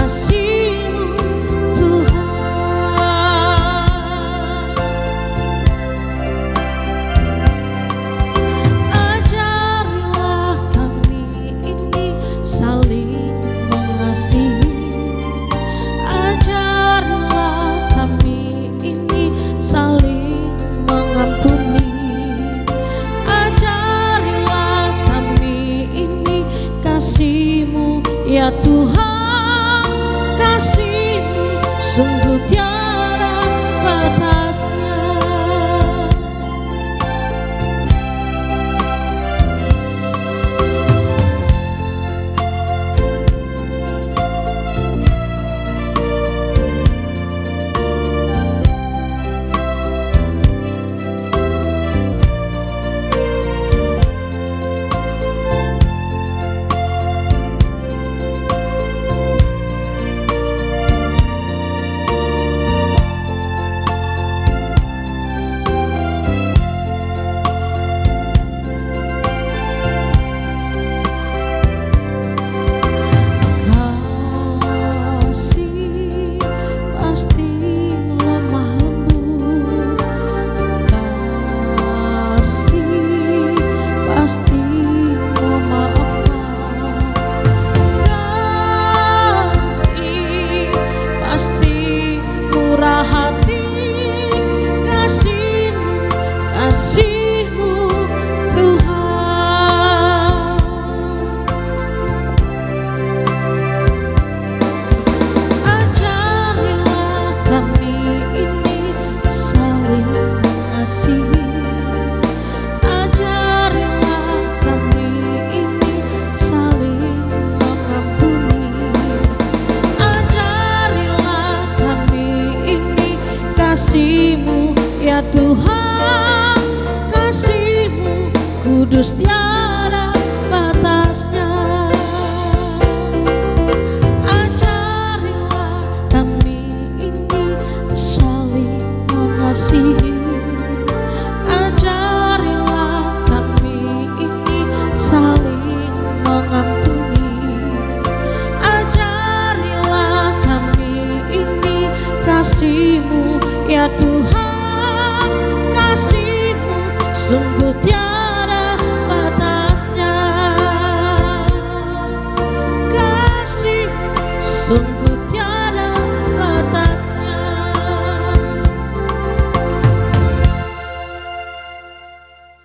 kasih-Mu Tuhan. Ajarilah kami ini saling mengasihi. Ajarilah kami ini saling mengampuni. Ajarilah kami ini kasih-Mu ya Tuhan, kasih-Mu sungguh tiada batasnya. Kasih-Mu Tuhan. Ajarilah kami ini saling mengasihi. Ajarilah kami ini saling mengampuni. Ajarilah kami ini kasih-Mu ya Tuhan, kasih-Mu kudus tiada batasnya. Ajarilah kami ini saling mengasihi. Ajarilah kami ini saling mengampuni. Ajarilah kami ini kasih-Mu ya Tuhan, kasih-Mu sungguh tiada